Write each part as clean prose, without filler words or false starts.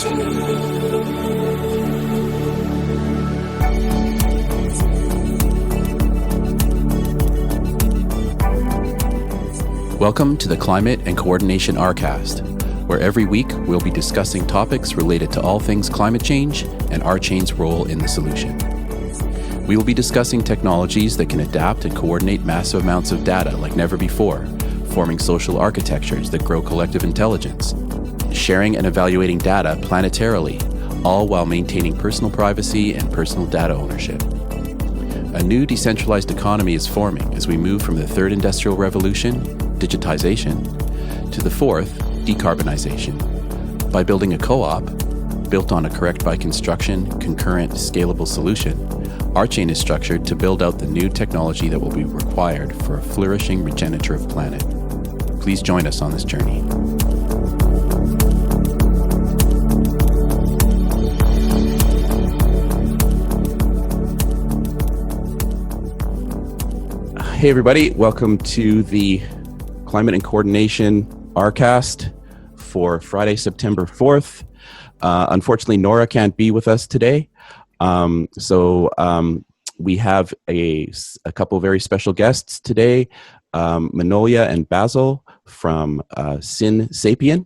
Welcome to the Climate and Coordination Rcast, where every week we'll be discussing topics related to all things climate change and RChain's role in the solution. We will be discussing technologies that can adapt and coordinate massive amounts of data like never before, forming social architectures that grow collective intelligence, sharing and evaluating data planetarily, all while maintaining personal privacy and personal data ownership. A new decentralized economy is forming as we move from the third industrial revolution, digitization, to the fourth, decarbonization. By building a co-op, built on a correct by construction, concurrent, scalable solution, RChain is structured to build out the new technology that will be required for a flourishing regenerative planet. Please join us on this journey. Hey everybody, welcome to the Climate and Coordination Rcast for Friday, September 4th. Unfortunately, Nora can't be with us today. So we have a couple very special guests today, Manolia and Basil from Synsapien.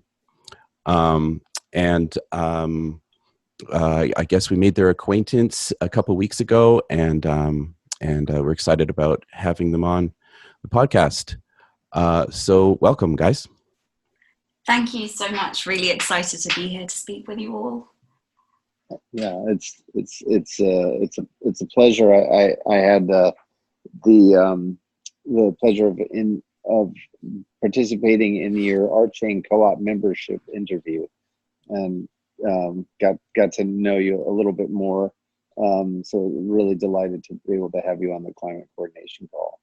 I guess we made their acquaintance a couple weeks ago, and we're excited about having them on the podcast. So welcome, guys. Thank you so much. Really excited to be here to speak with you all. Yeah, it's a pleasure. I had the pleasure of participating in your RChain co-op membership interview, and got to know you a little bit more. So really delighted to be able to have you on the climate coordination call.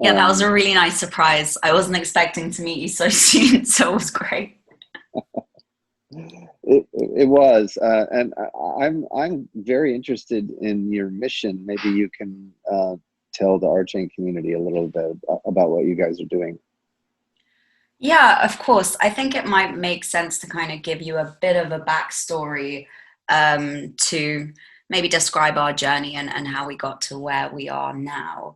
Yeah, that was a really nice surprise. I wasn't expecting to meet you so soon, so it was great. It was, and I'm very interested in your mission. Maybe you can tell the RChain community a little bit about what you guys are doing. Yeah, of course. I think it might make sense to kind of give you a bit of a backstory to maybe describe our journey and how we got to where we are now.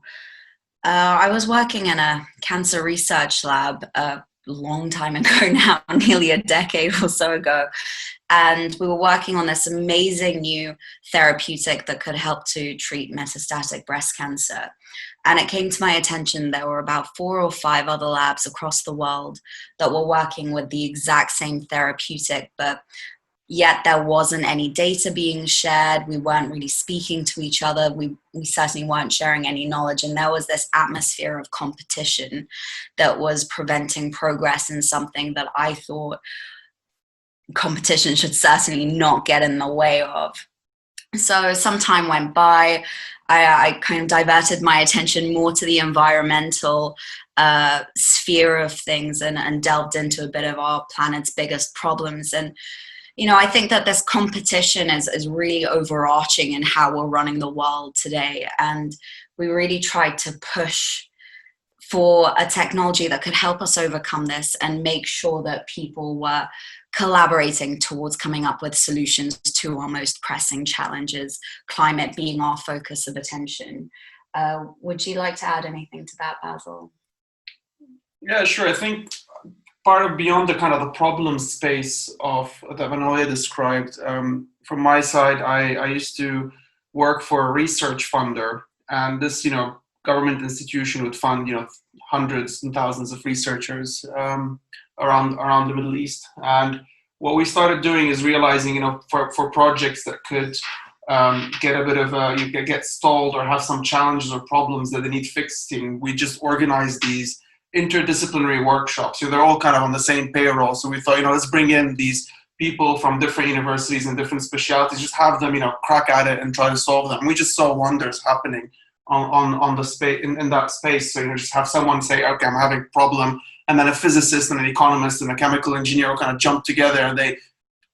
I was working in a cancer research lab a long time ago now, nearly a decade or so ago. And we were working on this amazing new therapeutic that could help to treat metastatic breast cancer. And it came to my attention there were about 4 or 5 other labs across the world that were working with the exact same therapeutic, but yet there wasn't any data being shared. We weren't really speaking to each other. We certainly weren't sharing any knowledge. And there was this atmosphere of competition that was preventing progress in something that I thought competition should certainly not get in the way of. So some time went by. I kind of diverted my attention more to the environmental sphere of things and delved into a bit of our planet's biggest problems. And you know, I think that this competition is really overarching in how we're running the world today. And we really tried to push for a technology that could help us overcome this and make sure that people were collaborating towards coming up with solutions to our most pressing challenges, climate being our focus of attention. Would you like to add anything to that, Basil? Yeah, sure. I think part of beyond the kind of the problem space of that Manolia described, from my side, I used to work for a research funder, and this, government institution would fund, hundreds and thousands of researchers around the Middle East. And what we started doing is realizing, for projects that could get a bit of get stalled or have some challenges or problems that they need fixing, we just organize these interdisciplinary workshops. They're all kind of on the same payroll. So we thought, let's bring in these people from different universities and different specialities, just have them, crack at it and try to solve them. And we just saw wonders happening on the space in that space. So just have someone say, okay, I'm having a problem, and then a physicist and an economist and a chemical engineer will kind of jump together and they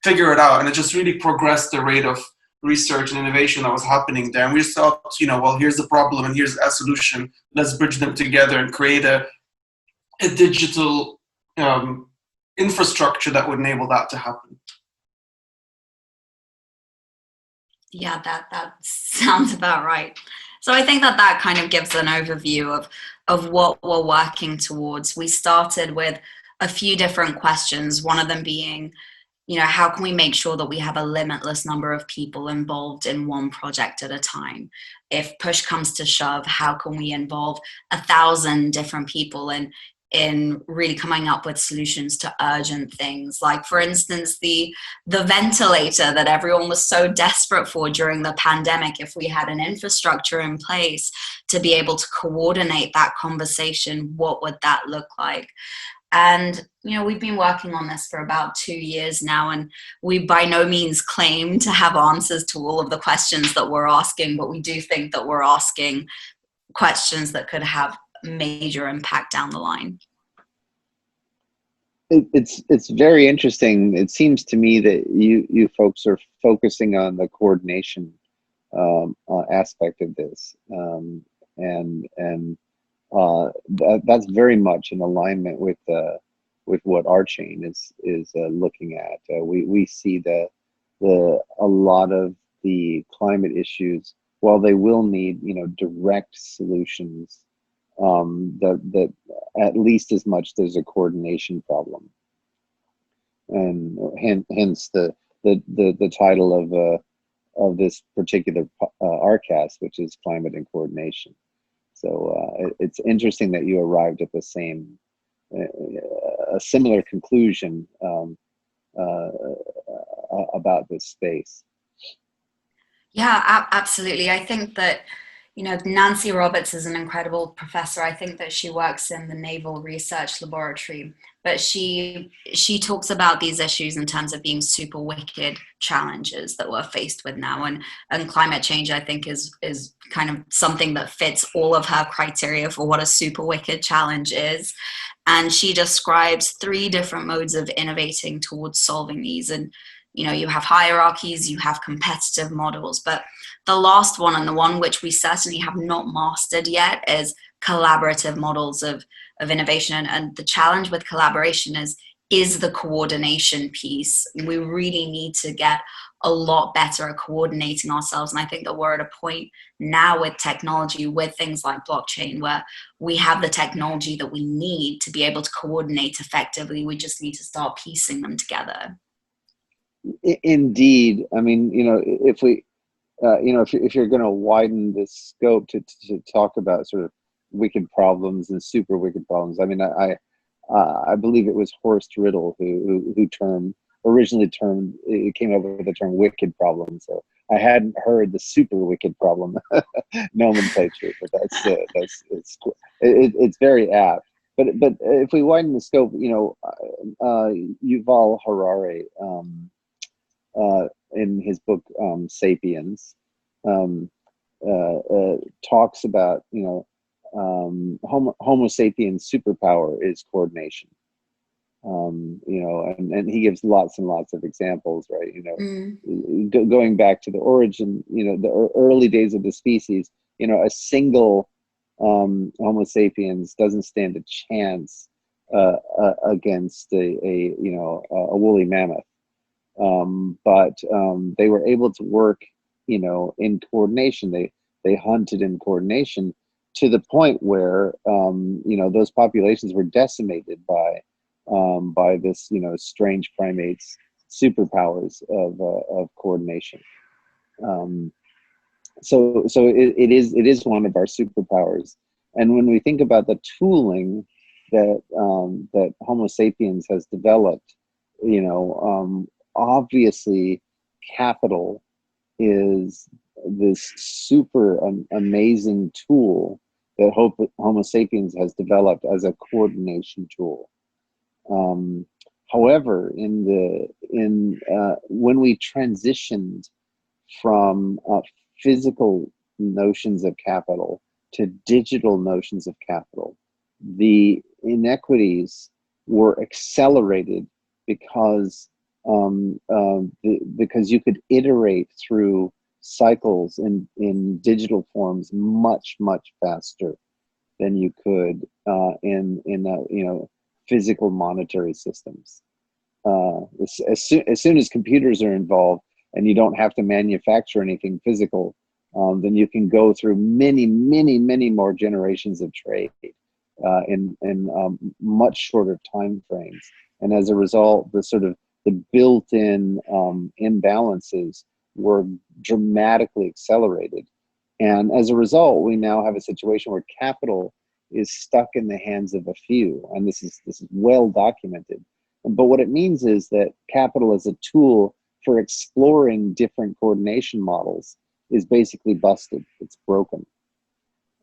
figure it out. And it just really progressed the rate of research and innovation that was happening there. And we just thought, well, here's the problem and here's a solution. Let's bridge them together and create a digital infrastructure that would enable that to happen. Yeah, that sounds about right. So I think that kind of gives an overview of what we're working towards. We started with a few different questions, one of them being, how can we make sure that we have a limitless number of people involved in one project at a time? If push comes to shove, how can we involve 1,000 different people in really coming up with solutions to urgent things? Like, for instance, the ventilator that everyone was so desperate for during the pandemic. If we had an infrastructure in place to be able to coordinate that conversation, what would that look like? And, we've been working on this for about 2 years now, and we by no means claim to have answers to all of the questions that we're asking, but we do think that we're asking questions that could have major impact down the line. It's very interesting. It seems to me that you folks are focusing on the coordination aspect of this, and that's very much in alignment with what RChain is looking at. We see a lot of the climate issues, while they will need direct solutions, that at least as much there's a coordination problem, and hence the title of this particular Rcast, which is climate and coordination. So it's interesting that you arrived at the same, a similar conclusion about this space. Yeah, absolutely. I think that, Nancy Roberts is an incredible professor. I think that she works in the Naval Research Laboratory, but she talks about these issues in terms of being super wicked challenges that we're faced with now. And climate change, I think, is kind of something that fits all of her criteria for what a super wicked challenge is. And she describes 3 different modes of innovating towards solving these. And you have hierarchies, you have competitive models, but the last one, and the one which we certainly have not mastered yet, is collaborative models of innovation. And the challenge with collaboration is the coordination piece. We really need to get a lot better at coordinating ourselves. And I think that we're at a point now with technology, with things like blockchain, where we have the technology that we need to be able to coordinate effectively. We just need to start piecing them together. Indeed. I mean, if we, if you're going to widen the scope to talk about sort of wicked problems and super wicked problems, I mean, I believe it was Horst Riddle who originally came up with the term wicked problem. So I hadn't heard the super wicked problem nomenclature, but it's very apt. But if we widen the scope, Yuval Harari, in his book *Sapiens*, talks about Homo sapiens' superpower is coordination. And he gives lots and lots of examples, right? Going back to the origin, the early days of the species, a single Homo sapiens doesn't stand a chance against a woolly mammoth. But they were able to work, in coordination. They hunted in coordination to the point where, those populations were decimated by this, strange primates' superpowers of coordination. So it is one of our superpowers. And when we think about the tooling that Homo sapiens has developed, obviously capital is this super amazing tool that Homo sapiens has developed as a coordination tool. However, when we transitioned from physical notions of capital to digital notions of capital, the inequities were accelerated because you could iterate through cycles in digital forms much faster than you could in physical monetary systems. As soon as computers are involved, and you don't have to manufacture anything physical, then you can go through many, many, many more generations of trade in much shorter time frames. And as a result, the built-in imbalances were dramatically accelerated. And as a result, we now have a situation where capital is stuck in the hands of a few, and this is well documented. But what it means is that capital as a tool for exploring different coordination models is basically busted. It's broken.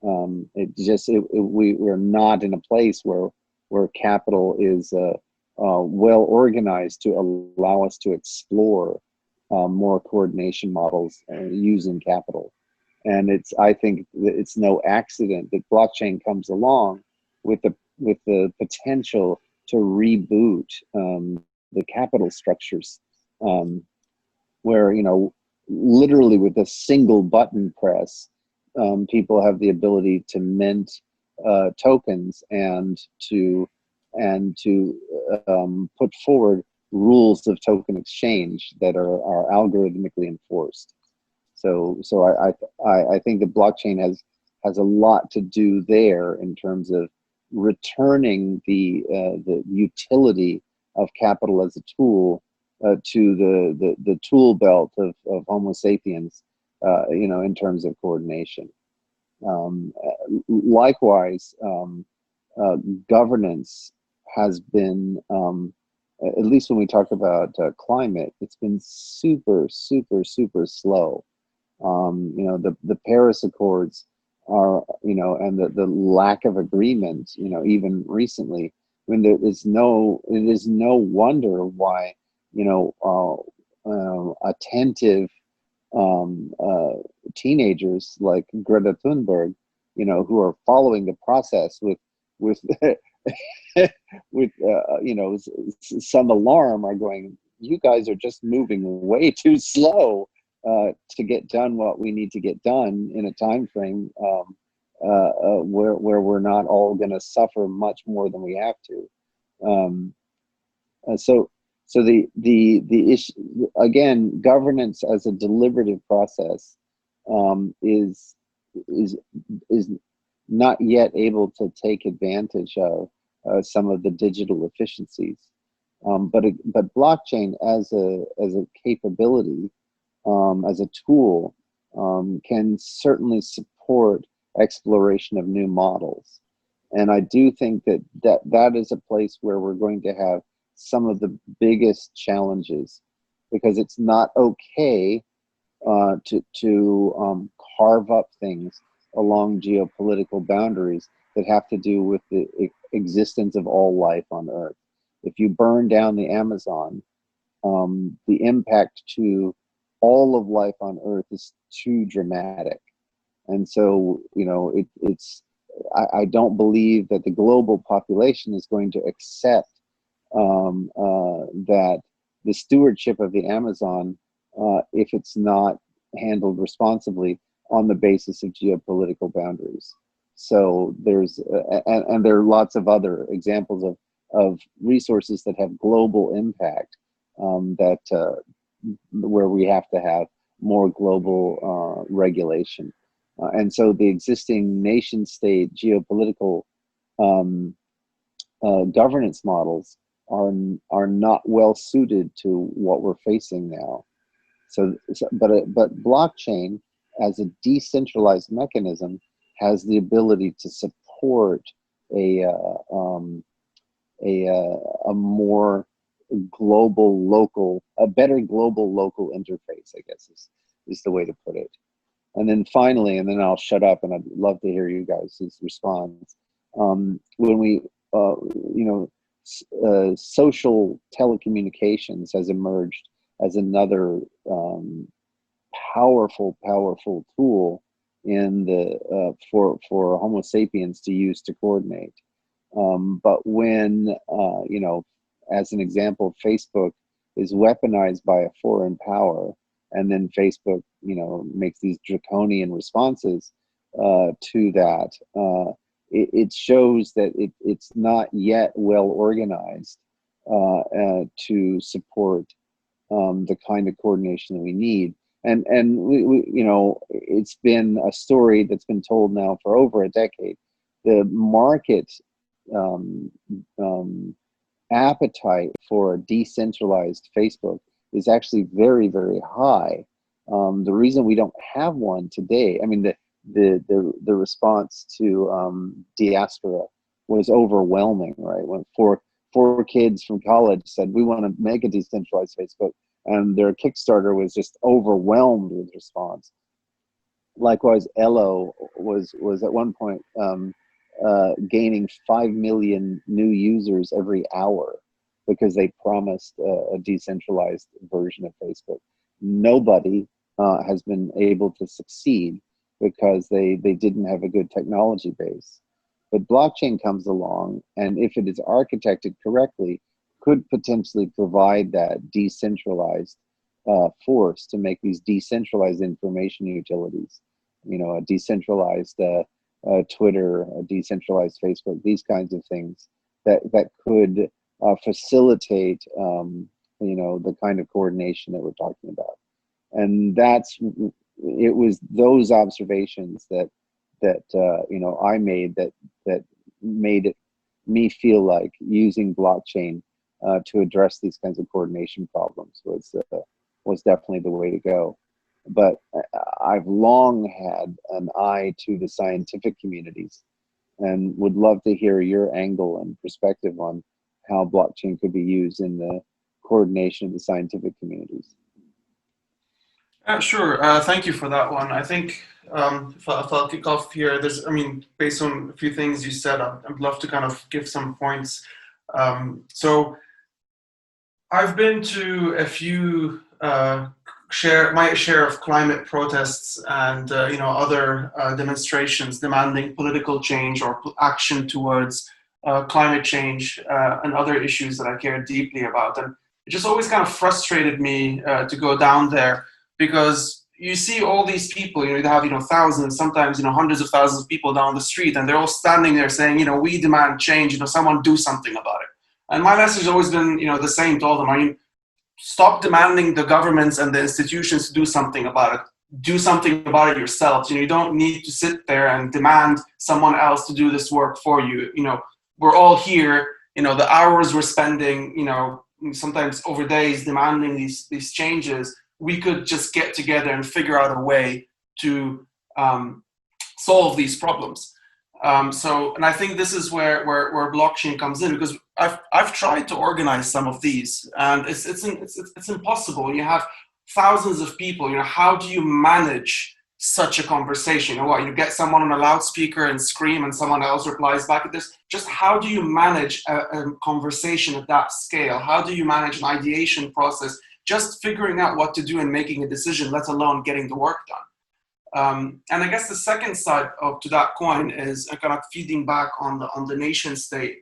We're not in a place where capital is well organized to allow us to explore more coordination models using capital. And I think it's no accident that blockchain comes along with the potential to reboot the capital structures, where, you know, literally with a single button press, people have the ability to mint tokens and to put forward rules of token exchange that are algorithmically enforced. So I think the blockchain has a lot to do there in terms of returning the utility of capital as a tool to the tool belt of Homo sapiens, you know, in terms of coordination. Likewise, governance has been, at least when we talk about climate, it's been super, super, super slow. You know, the Paris Accords are, you know, and the lack of agreement, you know, even recently, when it is no wonder why, you know, attentive teenagers like Greta Thunberg, you know, who are following the process with with you know, some alarm, are going, you guys are just moving way too slow to get done what we need to get done in a time frame where we're not all going to suffer much more than we have to. So the issue, again, governance as a deliberative process is not yet able to take advantage of some of the digital efficiencies, but blockchain as a capability, as a tool, can certainly support exploration of new models. And I do think that is a place where we're going to have some of the biggest challenges, because it's not okay to carve up things along geopolitical boundaries that have to do with the existence of all life on Earth. If you burn down the Amazon, the impact to all of life on Earth is too dramatic. And so, you know, I don't believe that the global population is going to accept that the stewardship of the Amazon, if it's not handled responsibly on the basis of geopolitical boundaries. So there's, and there are lots of other examples of resources that have global impact, where we have to have more global regulation. And so the existing nation state geopolitical governance models are not well suited to what we're facing now. But blockchain as a decentralized mechanism has the ability to support a more global local, a better global local interface, I guess is the way to put it. And then finally, and then I'll shut up, and I'd love to hear you guys' response. When we, you know, social telecommunications has emerged as another powerful tool in the for Homo sapiens to use to coordinate. But when, you know, as an example, Facebook is weaponized by a foreign power, and then Facebook, you know, makes these draconian responses to that, it shows that it's not yet well organized to support the kind of coordination that we need. And we, you know, it's been a story that's been told now for over a decade. The market appetite for a decentralized Facebook is actually very, very high. The reason we don't have one today, I mean, the response to diaspora was overwhelming, right? When four kids from college said, we want to make a decentralized Facebook, and their Kickstarter was just overwhelmed with response. Likewise, Elo was at one point gaining 5 million new users every hour because they promised a decentralized version of Facebook. Nobody has been able to succeed because they didn't have a good technology base. But blockchain comes along, and if it is architected correctly, could potentially provide that decentralized force to make these decentralized information utilities, you know, a decentralized Twitter, a decentralized Facebook, these kinds of things that could facilitate, you know, the kind of coordination that we're talking about. And it was those observations that you know, I made that made me feel like using blockchain to address these kinds of coordination problems was definitely the way to go. But I've long had an eye to the scientific communities, and would love to hear your angle and perspective on how blockchain could be used in the coordination of the scientific communities. Sure. Thank you for that one. I think if I'll kick off here, I mean, based on a few things you said, I'd love to kind of give some points. So I've been to a few my share of climate protests and you know, other demonstrations demanding political change or action towards climate change and other issues that I care deeply about. And it just always kind of frustrated me to go down there, because you see all these people, you know, you have, you know, thousands, sometimes, you know, hundreds of thousands of people down the street, and they're all standing there saying, you know, we demand change, you know, someone do something about it. And my message has always been, you know, the same to all of them. I mean, stop demanding the governments and the institutions to do something about it. Do something about it yourselves. You know, you don't need to sit there and demand someone else to do this work for you. You know, we're all here, you know, the hours we're spending, you know, sometimes over days demanding these changes. We could just get together and figure out a way to solve these problems. And I think this is where blockchain comes in, because I've tried to organize some of these, and it's impossible. You have thousands of people. You know, how do you manage such a conversation? You know what? You get someone on a loudspeaker and scream, and someone else replies back at this. Just how do you manage a conversation at that scale? How do you manage an ideation process? Just figuring out what to do and making a decision, let alone getting the work done. And I guess the second side to that coin is kind of feeding back on the nation state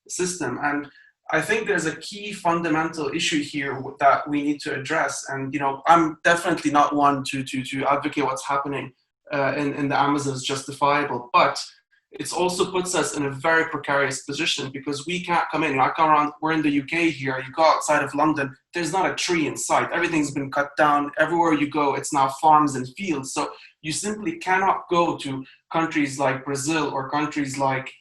system. And I think there's a key fundamental issue here that we need to address. And, you know, I'm definitely not one to advocate what's happening in the Amazon is justifiable, but it also puts us in a very precarious position, because we can't come in. You know, I come around, we're in the UK here, you go outside of London, there's not a tree in sight. Everything's been cut down. Everywhere you go, it's now farms and fields. So you simply cannot go to countries like Brazil or countries like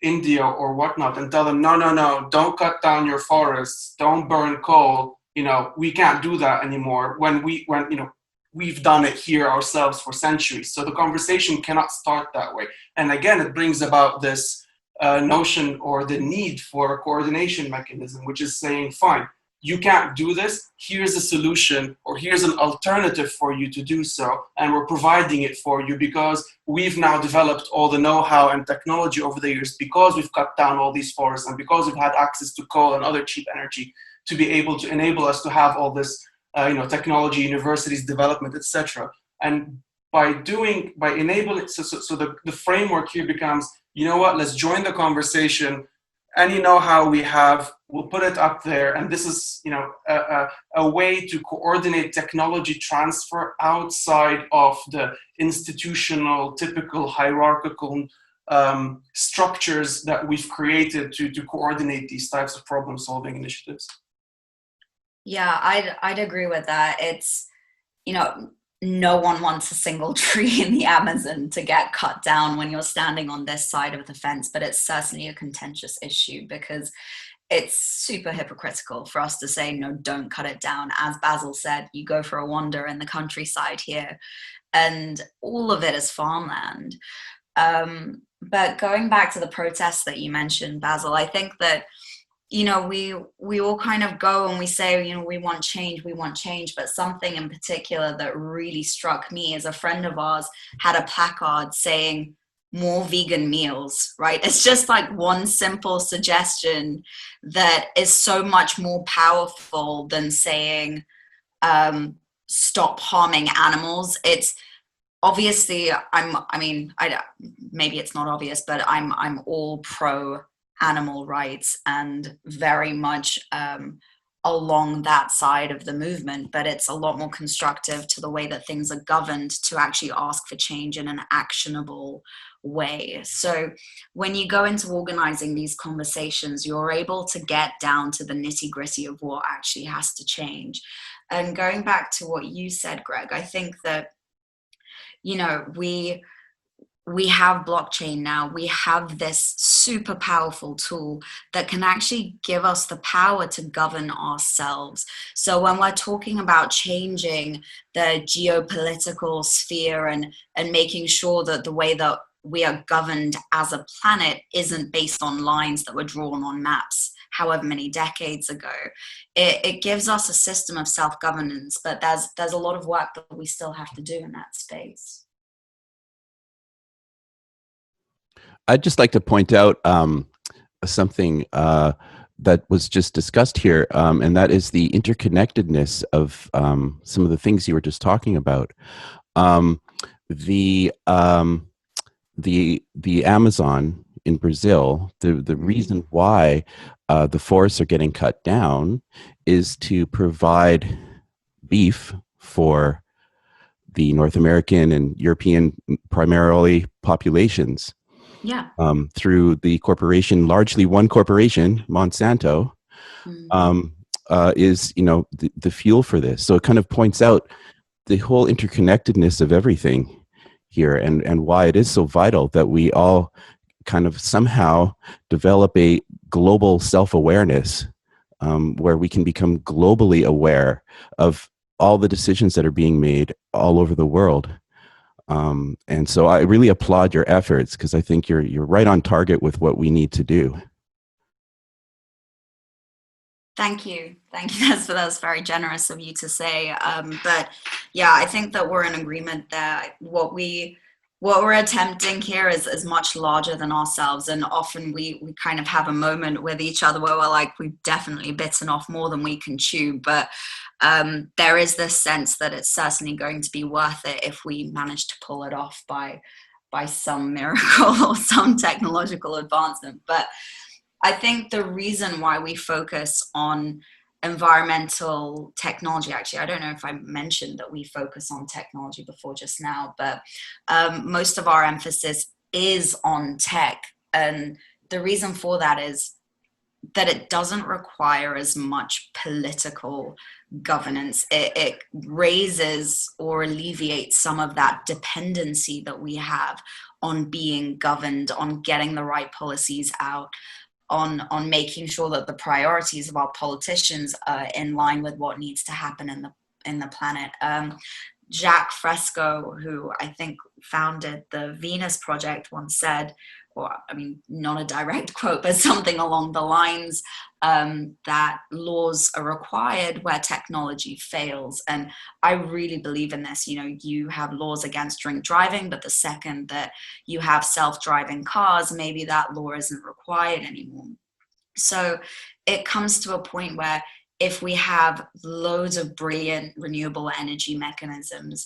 India or whatnot and tell them, no, don't cut down your forests, don't burn coal. You know, we can't do that anymore when you know, we've done it here ourselves for centuries. So the conversation cannot start that way. And again, it brings about this notion or the need for a coordination mechanism, which is saying, fine, you can't do this, here's a solution, or here's an alternative for you to do so, and we're providing it for you because we've now developed all the know-how and technology over the years, because we've cut down all these forests and because we've had access to coal and other cheap energy to be able to enable us to have all this you know, technology, universities, development, etc. And by enabling, so the framework here becomes, you know what, let's join the conversation. Any know-how we have, we'll put it up there. And this is, you know, a way to coordinate technology transfer outside of the institutional, typical hierarchical structures that we've created to coordinate these types of problem-solving initiatives. Yeah, I'd agree with that. It's, you know, no one wants a single tree in the Amazon to get cut down when you're standing on this side of the fence, but it's certainly a contentious issue because it's super hypocritical for us to say, no, don't cut it down. As Basil said, you go for a wander in the countryside here, and all of it is farmland. But going back to the protests that you mentioned, Basil, I think that, you know, we all kind of go and we say, you know, we want change, but something in particular that really struck me is a friend of ours had a placard saying more vegan meals, right? It's just like one simple suggestion that is so much more powerful than saying stop harming animals. It's obviously maybe it's not obvious, but I'm all pro animal rights and very much along that side of the movement, but it's a lot more constructive to the way that things are governed to actually ask for change in an actionable way. So when you go into organizing these conversations, you're able to get down to the nitty-gritty of what actually has to change. And going back to what you said, Greg, I think that, you know, we have blockchain now. We have this super powerful tool that can actually give us the power to govern ourselves. So when we're talking about changing the geopolitical sphere and making sure that the way that we are governed as a planet isn't based on lines that were drawn on maps however many decades ago, it gives us a system of self-governance, but there's a lot of work that we still have to do in that space. I'd just like to point out something that was just discussed here, and that is the interconnectedness of some of the things you were just talking about. The Amazon in Brazil, the reason why the forests are getting cut down is to provide beef for the North American and European primarily populations. Yeah. Through the corporation, largely one corporation, Monsanto, is, you know, the fuel for this. So it kind of points out the whole interconnectedness of everything here, and why it is so vital that we all kind of somehow develop a global self-awareness, where we can become globally aware of all the decisions that are being made all over the world. And so I really applaud your efforts, because I think you're right on target with what we need to do. Thank you. That was very generous of you to say. But yeah, I think that we're in agreement that what we're attempting here is much larger than ourselves, and often we kind of have a moment with each other where we're like, we've definitely bitten off more than we can chew, but there is this sense that it's certainly going to be worth it if we manage to pull it off by some miracle or some technological advancement. But I think the reason why we focus on environmental technology, actually, I don't know if I mentioned that we focus on technology before just now, but most of our emphasis is on tech. And the reason for that is that it doesn't require as much political governance. It raises or alleviates some of that dependency that we have on being governed, on getting the right policies out, on making sure that the priorities of our politicians are in line with what needs to happen in the planet. Jacques Fresco, who I think founded the Venus Project, once said, or I mean, not a direct quote, but something along the lines that laws are required where technology fails. And I really believe in this. You know, you have laws against drink driving, but the second that you have self-driving cars, maybe that law isn't required anymore. So it comes to a point where if we have loads of brilliant renewable energy mechanisms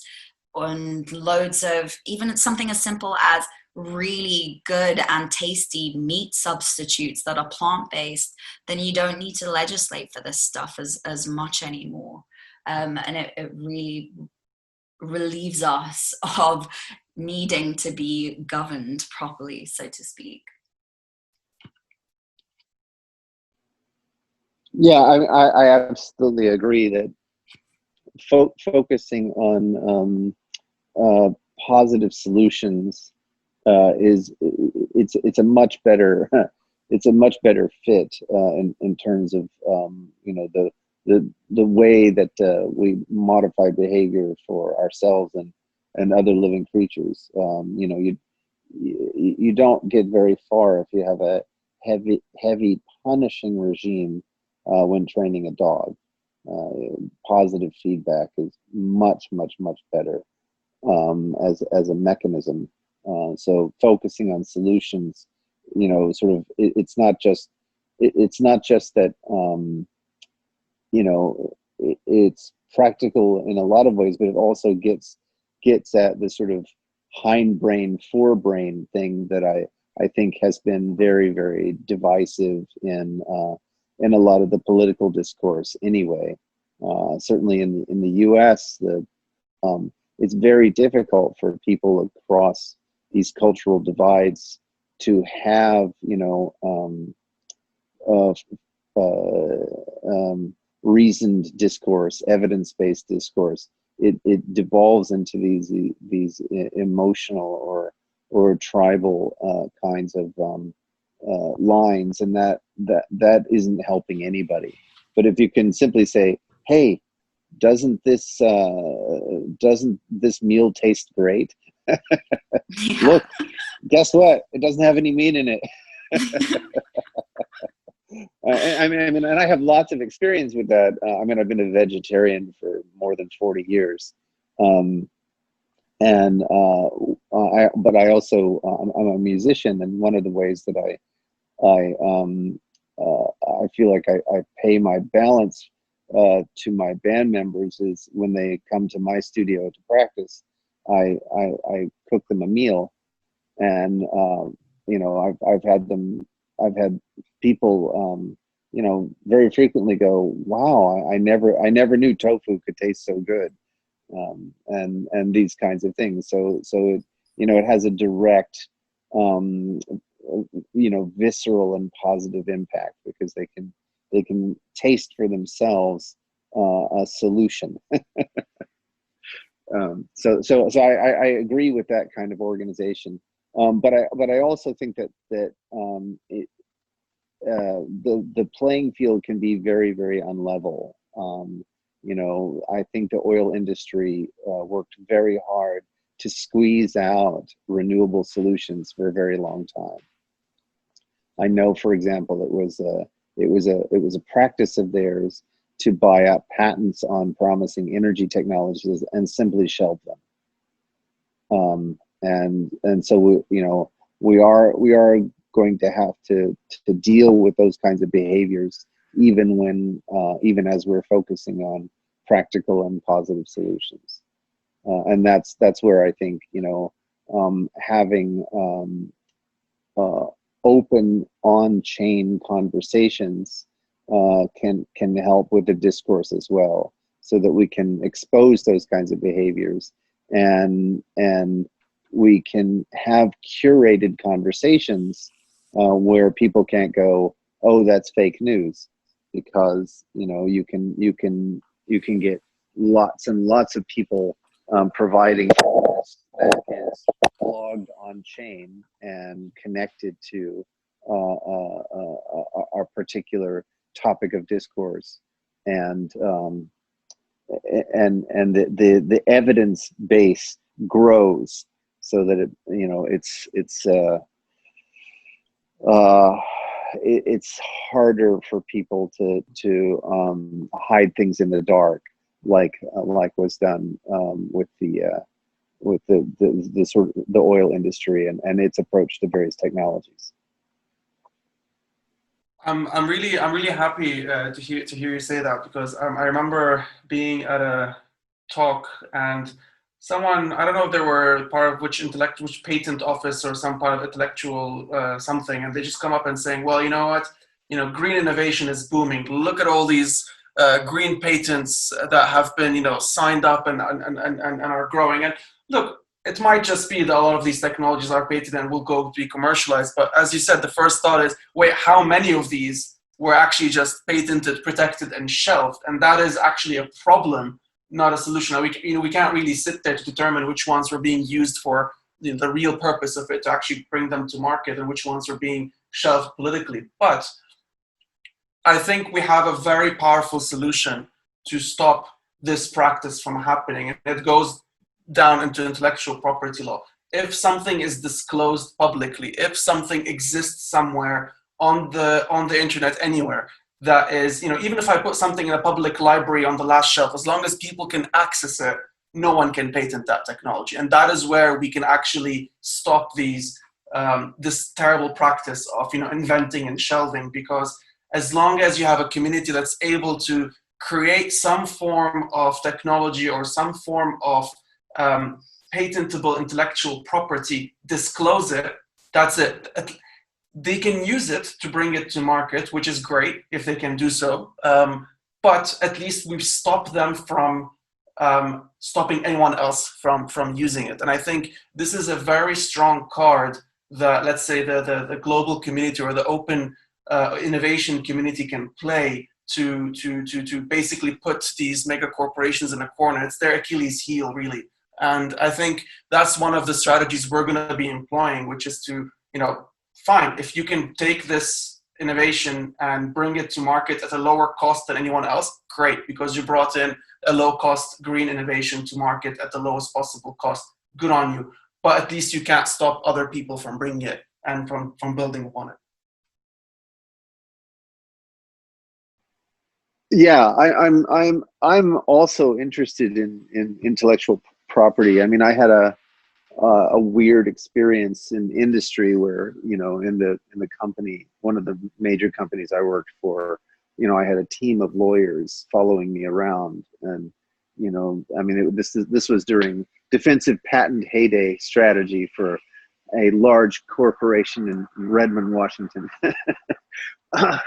and loads of even something as simple as really good and tasty meat substitutes that are plant-based, then you don't need to legislate for this stuff as much anymore. And it really relieves us of needing to be governed properly, so to speak. Yeah, I absolutely agree that focusing on positive solutions is it's a much better it's a much better fit in terms of the way that we modify behavior for ourselves and other living creatures. You don't get very far if you have a heavy punishing regime when training a dog. Positive feedback is much better as a mechanism. So focusing on solutions, it's not just that it's practical in a lot of ways, but it also gets at the sort of hindbrain forebrain thing that I think has been very divisive in a lot of the political discourse anyway. Certainly in the U.S., it's very difficult for people across these cultural divides to have reasoned discourse, evidence-based discourse. It devolves into these emotional or tribal kinds of lines, and that isn't helping anybody. But if you can simply say, "Hey, doesn't this meal taste great?" Yeah. Look, guess what? It doesn't have any meat in it. I mean, and I have lots of experience with that. I've been a vegetarian for more than 40 years. But I also, I'm a musician, and one of the ways that I feel like I pay my balance to my band members is when they come to my studio to practice, I cook them a meal, and I've had people very frequently go, "Wow, I never knew tofu could taste so good," and these kinds of things. So it has a direct visceral and positive impact because they can taste for themselves a solution. So I agree with that kind of organization, but I also think that the playing field can be very unlevel. I think the oil industry worked very hard to squeeze out renewable solutions for a very long time. I know, for example, it was a practice of theirs to buy up patents on promising energy technologies and simply shelve them. And so we are going to have to deal with those kinds of behaviors, even as we're focusing on practical and positive solutions. And that's where I think having open on-chain conversations can help with the discourse as well, so that we can expose those kinds of behaviors and we can have curated conversations where people can't go, "Oh, that's fake news," because you can get lots and lots of people providing that is logged on chain and connected to our particular topic of discourse, and the evidence base grows so that it's harder for people to hide things in the dark, like was done with the sort of the oil industry and its approach to various technologies. I'm really happy to hear you say that, because I remember being at a talk and someone, I don't know if they were part of which patent office or some part of intellectual something, and they just come up and saying, "Well, you know what? Green innovation is booming. Look at all these green patents that have been signed up and are growing." And look, it might just be that a lot of these technologies are patented and will go to be commercialized. But as you said, the first thought is, wait, how many of these were actually just patented, protected, and shelved. And that is actually a problem, not a solution. We can't really sit there to determine which ones were being used for the real purpose of it to actually bring them to market and which ones are being shelved politically. But I think we have a very powerful solution to stop this practice from happening. And it goes down into intellectual property law. If something is disclosed publicly, if something exists somewhere on the internet anywhere, that is, even if I put something in a public library on the last shelf, as long as people can access it, no one can patent that technology. And that is where we can actually stop this terrible practice of inventing and shelving, because as long as you have a community that's able to create some form of technology or some form of patentable intellectual property, disclose it, that's it. They can use it to bring it to market, which is great if they can do so. But at least we've stopped them from stopping anyone else from using it. And I think this is a very strong card that, let's say, the global community or the open innovation community can play to basically put these mega corporations in a corner. It's their Achilles heel, really. And I think that's one of the strategies we're going to be employing, which is to, fine, if you can take this innovation and bring it to market at a lower cost than anyone else, great, because you brought in a low-cost green innovation to market at the lowest possible cost. Good on you. But at least you can't stop other people from bringing it and from building upon it. Yeah, I'm also interested in intellectual property. I mean, I had a weird experience in industry where, in the company, one of the major companies I worked for, I had a team of lawyers following me around, and this was during defensive patent heyday strategy for a large corporation in Redmond, Washington,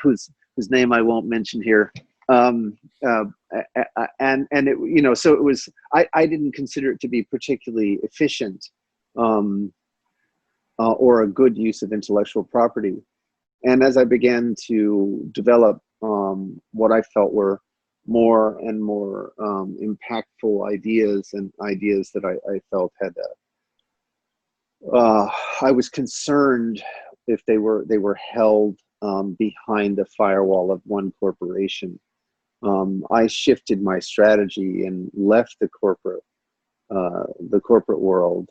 whose name I won't mention here. And it, so it was, I didn't consider it to be particularly efficient, or a good use of intellectual property. And as I began to develop, what I felt were more and more, impactful ideas, and ideas that I felt had, I was concerned if they were held, behind the firewall of one corporation. I shifted my strategy and left the corporate world,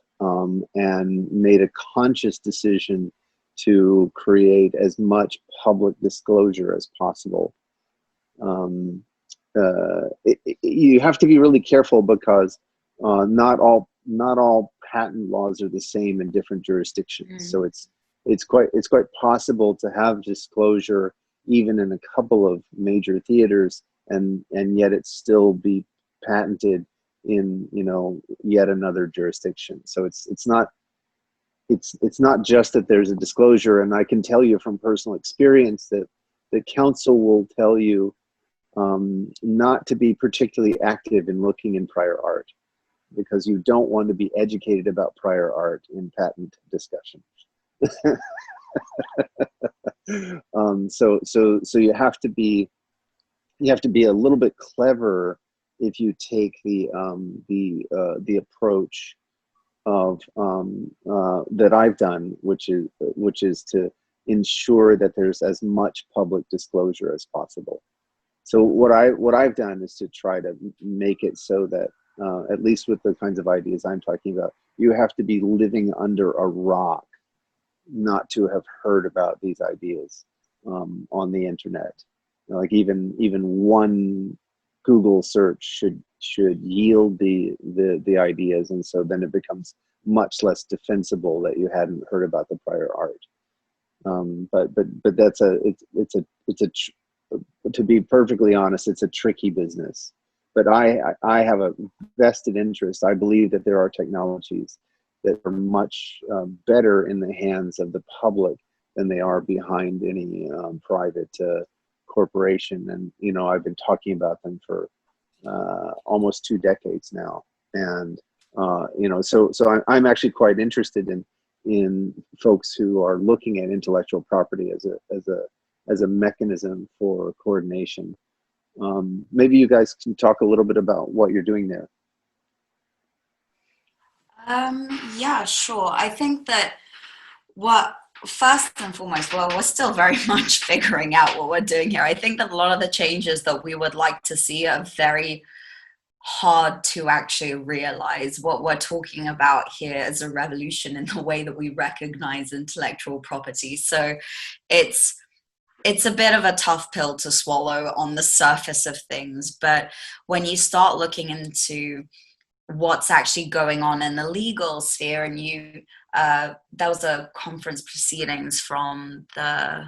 and made a conscious decision to create as much public disclosure as possible. You have to be really careful, because not all patent laws are the same in different jurisdictions. So it's quite possible to have disclosure even in a couple of major theaters, and yet it still be patented in yet another jurisdiction. So it's not just that there's a disclosure. And I can tell you from personal experience that the council will tell you not to be particularly active in looking in prior art, because you don't want to be educated about prior art in patent discussion. So you have to be a little bit clever if you take the approach of that I've done, which is to ensure that there's as much public disclosure as possible. So what I've done is to try to make it so that, at least with the kinds of ideas I'm talking about, you have to be living under a rock not to have heard about these ideas on the internet. Like even one Google search should yield the ideas, and so then it becomes much less defensible that you hadn't heard about the prior art. But that's to be perfectly honest, it's a tricky business. But I have a vested interest. I believe that there are technologies that are much better in the hands of the public than they are behind any private corporation. And I've been talking about them for almost 2 decades now. And so I'm actually quite interested in folks who are looking at intellectual property as as a mechanism for coordination. Maybe you guys can talk a little bit about what you're doing there. Yeah, sure. I think that first and foremost, well, we're still very much figuring out what we're doing here. I think that a lot of the changes that we would like to see are very hard to actually realize. What we're talking about here is a revolution in the way that we recognize intellectual property. So it's a bit of a tough pill to swallow on the surface of things, but when you start looking into what's actually going on in the legal sphere, and there was a conference proceedings from the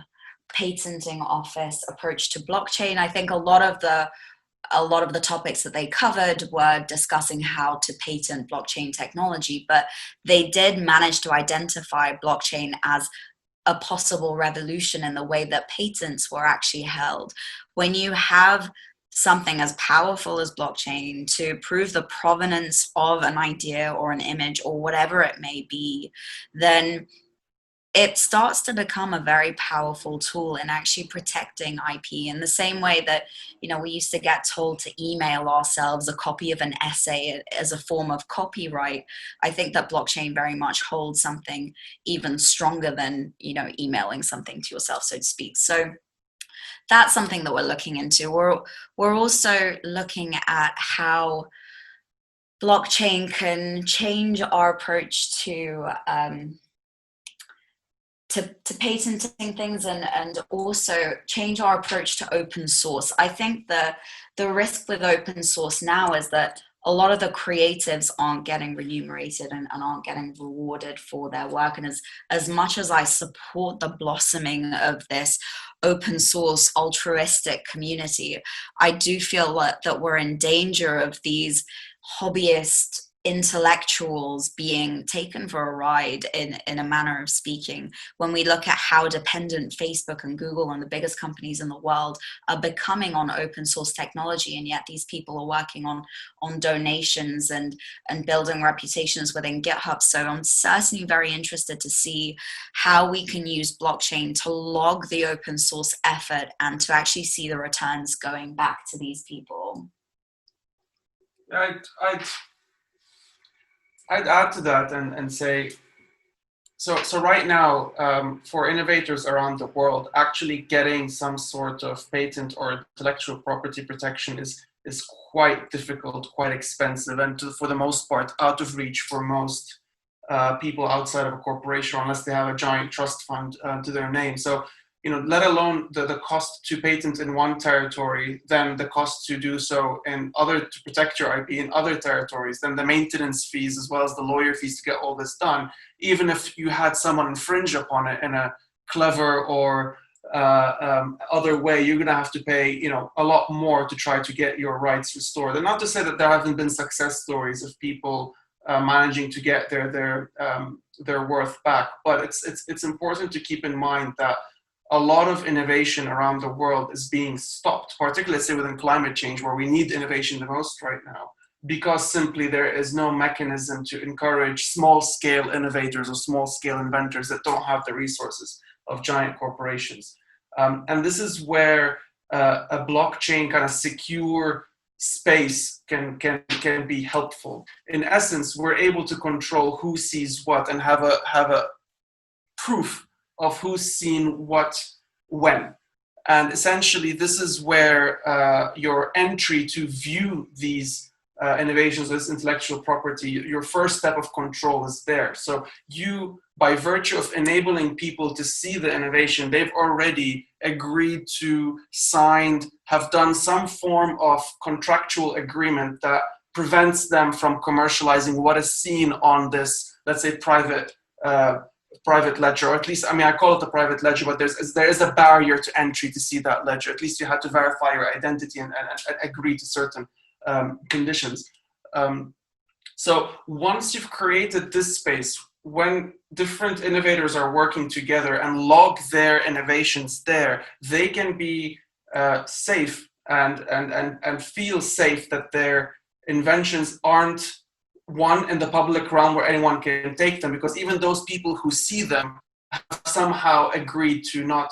patenting office approach to blockchain. I think a lot of the topics that they covered were discussing how to patent blockchain technology, but they did manage to identify blockchain as a possible revolution in the way that patents were actually held. When you have something as powerful as blockchain to prove the provenance of an idea or an image or whatever it may be, then it starts to become a very powerful tool in actually protecting IP, in the same way that, we used to get told to email ourselves a copy of an essay as a form of copyright. I think that blockchain very much holds something even stronger than, emailing something to yourself, so to speak. So that's something that we're looking into. We're also looking at how blockchain can change our approach to patenting things, and also change our approach to open source. I think the risk with open source now is that a lot of the creatives aren't getting remunerated and aren't getting rewarded for their work. And as much as I support the blossoming of this open source altruistic community, I do feel that we're in danger of these hobbyist intellectuals being taken for a ride, in a manner of speaking, when we look at how dependent Facebook and Google and the biggest companies in the world are becoming on open source technology, and yet these people are working on donations and building reputations within GitHub. So I'm certainly very interested to see how we can use blockchain to log the open source effort and to actually see the returns going back to these people. I'd add to that and say, so right now, for innovators around the world, actually getting some sort of patent or intellectual property protection is quite difficult, quite expensive, and for the most part, out of reach for most people outside of a corporation, unless they have a giant trust fund to their name. So, let alone the cost to patent in one territory, then the cost to do so to protect your IP in other territories, then the maintenance fees as well as the lawyer fees to get all this done. Even if you had someone infringe upon it in a clever or other way, you're going to have to pay, a lot more to try to get your rights restored. And not to say that there haven't been success stories of people managing to get their worth back, but it's important to keep in mind that a lot of innovation around the world is being stopped, particularly, let's say, within climate change, where we need innovation the most right now, because simply there is no mechanism to encourage small-scale innovators or small-scale inventors that don't have the resources of giant corporations. And this is where a blockchain kind of secure space can be helpful. In essence, we're able to control who sees what and have a proof of who's seen what when. And essentially, this is where your entry to view these innovations, this intellectual property, your first step of control is there. So you, by virtue of enabling people to see the innovation, they've already agreed to, signed, have done some form of contractual agreement that prevents them from commercializing what is seen on this, let's say, private ledger, or at least, I call it a private ledger, but there is a barrier to entry to see that ledger. At least you had to verify your identity and agree to certain conditions. So once you've created this space, when different innovators are working together and log their innovations there, they can be safe and feel safe that their inventions aren't in the public realm where anyone can take them, because even those people who see them have somehow agreed to not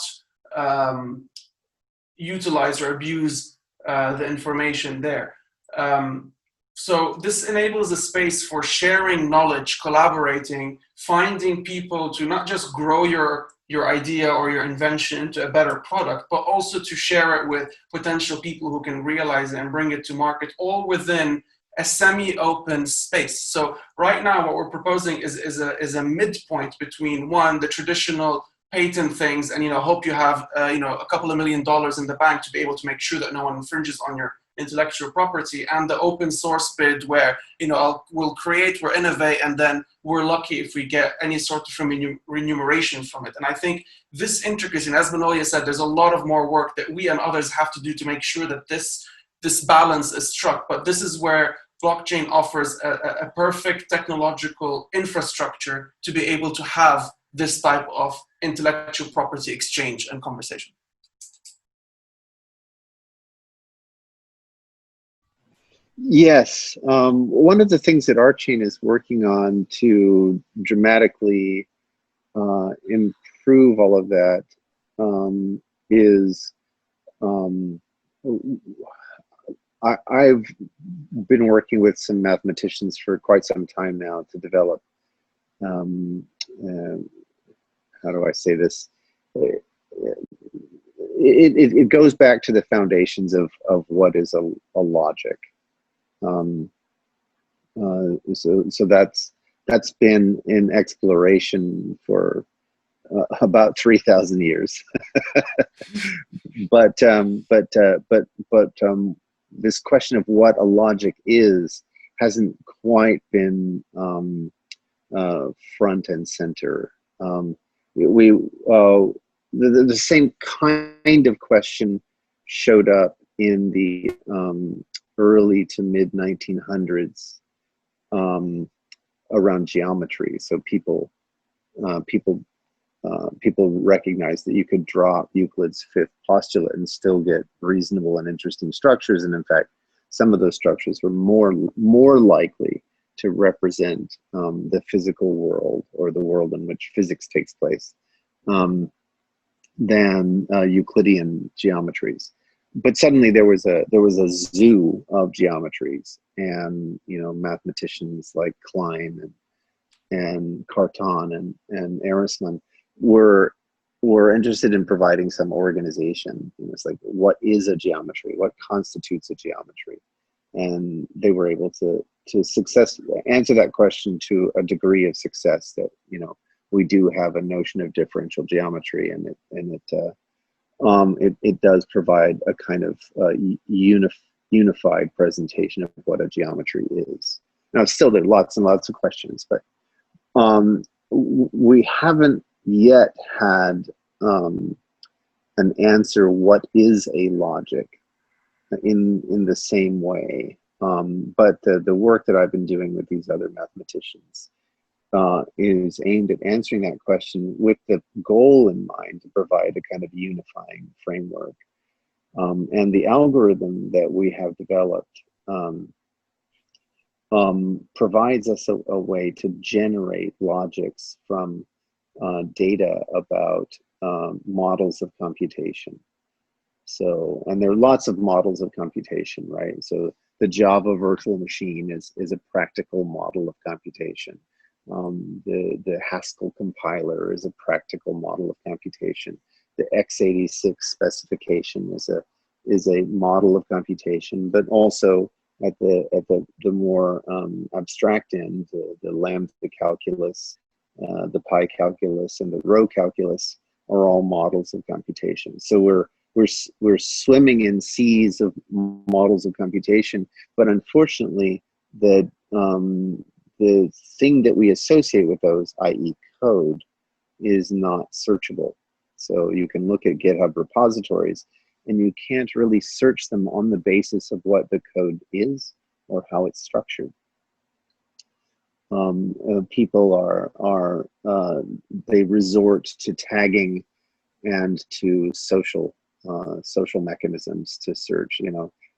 utilize or abuse the information there. So this enables a space for sharing knowledge, collaborating, finding people to not just grow your idea or your invention into a better product, but also to share it with potential people who can realize it and bring it to market, all within a semi-open space. So right now what we're proposing is a midpoint between, one, the traditional patent things, and hope you have a couple of $1 million in the bank to be able to make sure that no one infringes on your intellectual property, and the open source bid where we'll create, we'll innovate, and then we're lucky if we get any sort of remuneration from it. And I think this intricacy, and as Manolia said, there's a lot of more work that we and others have to do to make sure that this balance is struck. But this is where blockchain offers a perfect technological infrastructure to be able to have this type of intellectual property exchange and conversation. Yes. One of the things that RChain is working on to dramatically improve all of that is I've been working with some mathematicians for quite some time now to develop, how do I say this? It goes back to the foundations of what is a logic. So that's been in exploration for about 3,000 years. but this question of what a logic is hasn't quite been front and center. The same kind of question showed up in the early to mid 1900s around geometry. So people recognized that you could drop Euclid's fifth postulate and still get reasonable and interesting structures. And in fact, some of those structures were more likely to represent the physical world, or the world in which physics takes place, than Euclidean geometries. But suddenly there was a zoo of geometries, and mathematicians like Klein and Cartan and Ehresmann were interested in providing some organization. It's like, what is a geometry? What constitutes a geometry? And they were able to successfully answer that question to a degree of success that we do have a notion of differential geometry, and it does provide a kind of unified presentation of what a geometry is. Now, still there are lots and lots of questions, but we haven't yet had an answer what is a logic in the same way. But the work that I've been doing with these other mathematicians is aimed at answering that question with the goal in mind to provide a kind of unifying framework. And the algorithm that we have developed provides us a way to generate logics from data about models of computation. So, and there are lots of models of computation, right? So the Java virtual machine is a practical model of computation. The Haskell compiler is a practical model of computation. The x86 specification is a model of computation, but also at the more abstract end, the lambda calculus, the pi calculus, and the rho calculus are all models of computation. So we're swimming in seas of models of computation, but unfortunately, the thing that we associate with those, i.e. code, is not searchable. So you can look at GitHub repositories, and you can't really search them on the basis of what the code is or how it's structured. People they resort to tagging and to social mechanisms to search.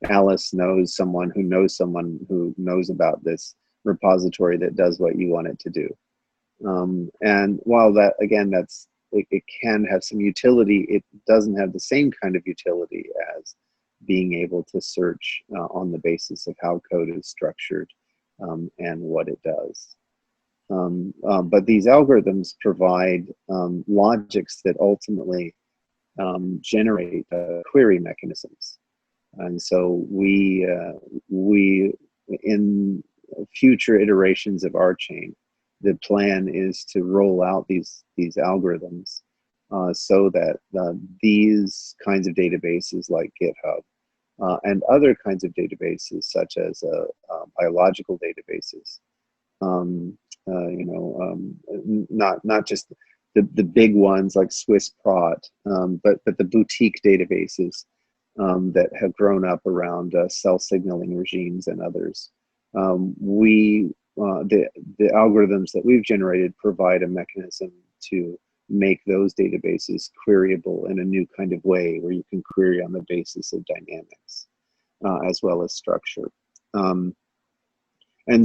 Alice knows someone who knows about this repository that does what you want it to do. And while that, again, it can have some utility. It doesn't have the same kind of utility as being able to search on the basis of how code is structured and what it does. But these algorithms provide logics that ultimately generate query mechanisms. And so we in future iterations of RChain, the plan is to roll out these algorithms so that these kinds of databases like GitHub and other kinds of databases such as biological databases, not just the big ones like Swiss Prot, but the boutique databases that have grown up around cell signaling regimes and others. The algorithms that we've generated provide a mechanism to make those databases queryable in a new kind of way, where you can query on the basis of dynamics as well as structure. And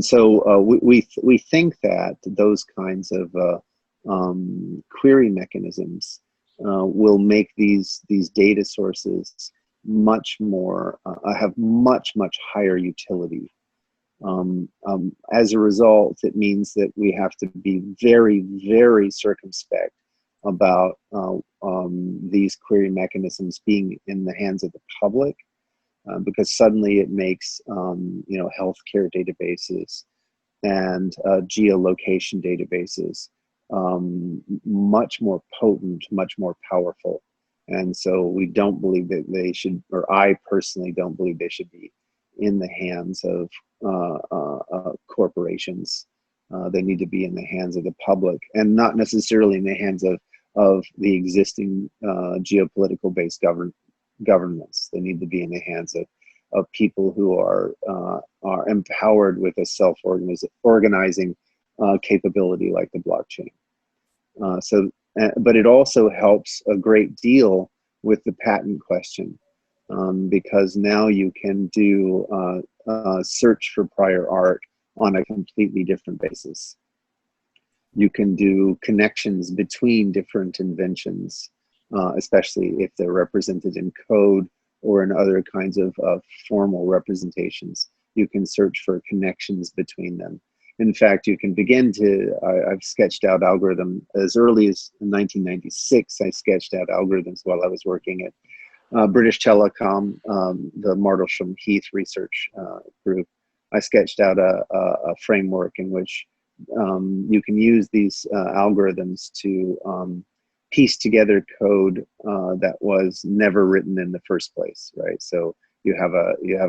so we think that those kinds of query mechanisms will make these data sources much more have much higher utility. As a result, it means that we have to be very circumspect about these query mechanisms being in the hands of the public, because suddenly it makes healthcare databases and geolocation databases much more potent, much more powerful. And so we don't believe that they should, or I personally don't believe they should be in the hands of corporations. They need to be in the hands of the public, and not necessarily in the hands of the existing geopolitical based governments. They need to be in the hands of people who are empowered with a self-organizing capability like the blockchain. But it also helps a great deal with the patent question, because now you can do search for prior art on a completely different basis. You can do connections between different inventions, especially if they're represented in code or in other kinds of formal representations. You can search for connections between them. In fact, you can begin to, I've sketched out algorithm as early as 1996. I sketched out algorithms while I was working at British Telecom, the Martlesham Heath research group. I sketched out a framework in which you can use these algorithms to piece together code that was never written in the first place, right? So you have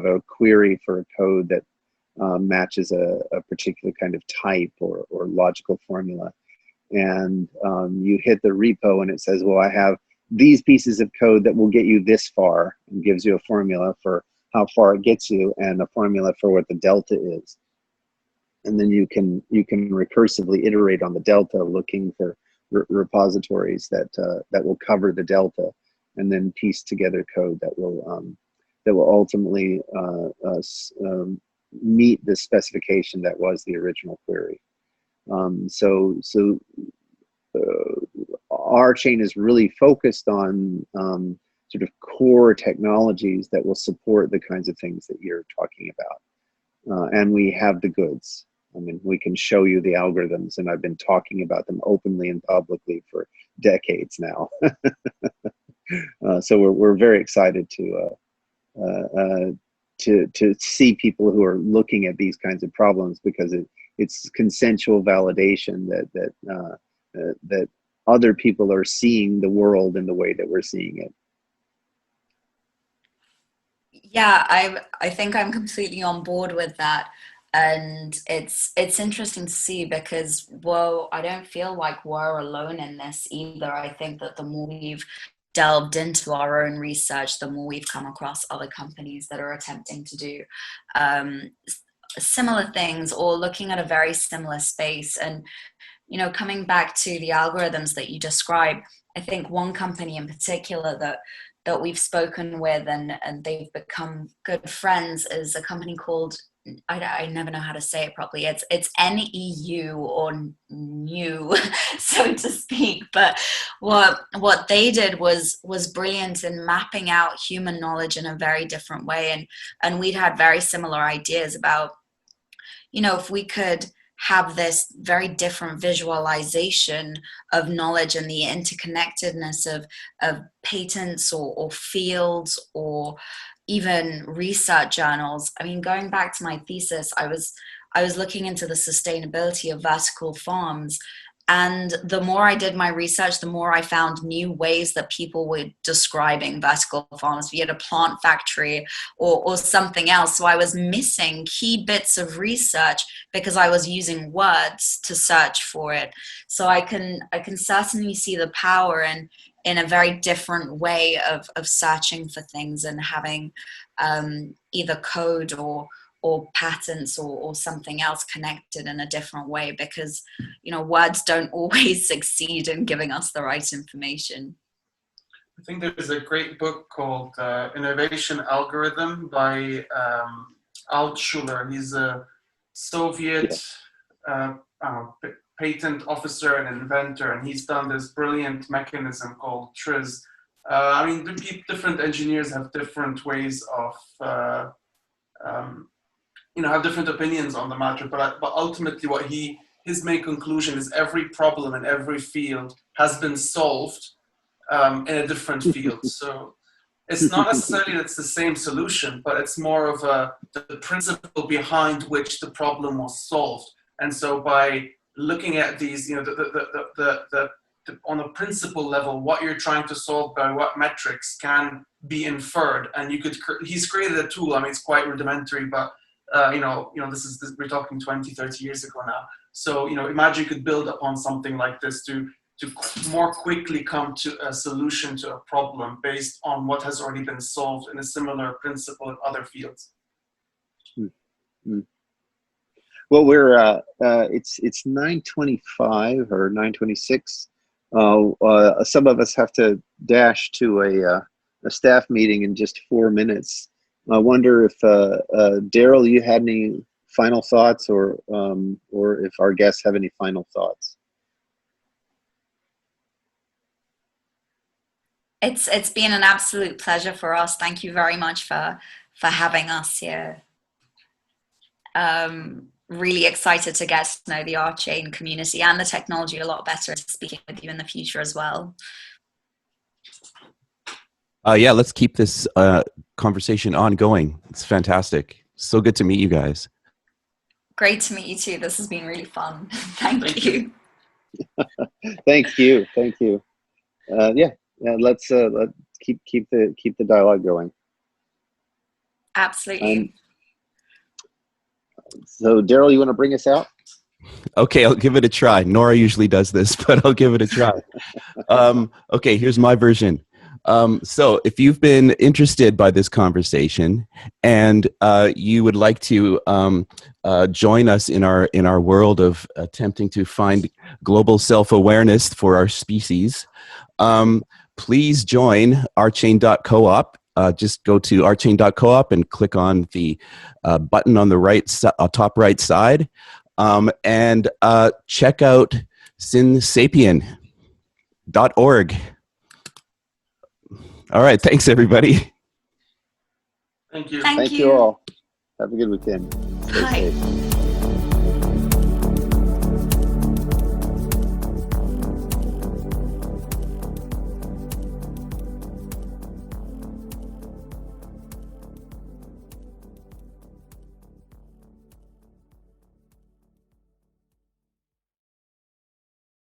a query for a code that matches a particular kind of type or logical formula, and you hit the repo and it says, well, I have these pieces of code that will get you this far, and gives you a formula for how far it gets you and a formula for what the delta is. And then you can recursively iterate on the delta, looking for repositories that will cover the delta, and then piece together code that will ultimately meet the specification that was the original query. RChain is really focused on sort of core technologies that will support the kinds of things that you're talking about. And we have the goods. I mean, we can show you the algorithms, and I've been talking about them openly and publicly for decades now. So we're very excited to see people who are looking at these kinds of problems, because it's consensual validation that other people are seeing the world in the way that we're seeing it. Yeah, I think I'm completely on board with that. And it's interesting to see, because, well, I don't feel like we're alone in this either. I think that the more we've delved into our own research, the more we've come across other companies that are attempting to do similar things, or looking at a very similar space. And, coming back to the algorithms that you describe, I think one company in particular that we've spoken with and they've become good friends is a company called I never know how to say it properly. It's NEU or new, so to speak. But what they did was brilliant in mapping out human knowledge in a very different way, and we'd had very similar ideas about, if we could have this very different visualization of knowledge and the interconnectedness of patents or fields or even research journals. I mean, going back to my thesis, I was looking into the sustainability of vertical farms. And the more I did my research, the more I found new ways that people were describing vertical farms, be it a plant factory or something else. So I was missing key bits of research because I was using words to search for it. So I can certainly see the power in a very different way of searching for things and having either code or patents or something else connected in a different way, because words don't always succeed in giving us the right information. I think there's a great book called Innovation Algorithm by Altshuler. He's a Soviet patent officer and inventor, and he's done this brilliant mechanism called TRIZ. I mean, different engineers have different ways of have different opinions on the matter, but ultimately his main conclusion is every problem in every field has been solved in a different field. So it's not necessarily that it's the same solution, but it's more of the principle behind which the problem was solved. And so by looking at these, on a principle level, what you're trying to solve by what metrics can be inferred. And he's created a tool. I mean, it's quite rudimentary, but we're talking 20, 30 years ago now. So, imagine you could build upon something like this to more quickly come to a solution to a problem based on what has already been solved in a similar principle in other fields. Mm-hmm. Well, we're it's 9:25 or 9:26. Some of us have to dash to a staff meeting in just 4 minutes. I wonder if Daryl, you had any final thoughts, or if our guests have any final thoughts. It's been an absolute pleasure for us. Thank you very much for having us here. Really excited to get to know the RChain community and the technology a lot better, speaking with you in the future as well. Yeah, let's keep this conversation ongoing. It's fantastic. So good to meet you guys. Great to meet you too. This has been really fun. Thank you. Thank you. Let's keep the dialogue going. Absolutely. So Daryl, you want to bring us out? Okay, I'll give it a try. Nora usually does this, but I'll give it a try. Okay, here's my version. So if you've been interested by this conversation and you would like to join us in our world of attempting to find global self-awareness for our species, please join rchain.coop. Just go to rchain.coop and click on the button on the top right side, and check out Synsapien.org. All right. Thanks, everybody. Thank you. Thank you all. Have a good weekend. Bye.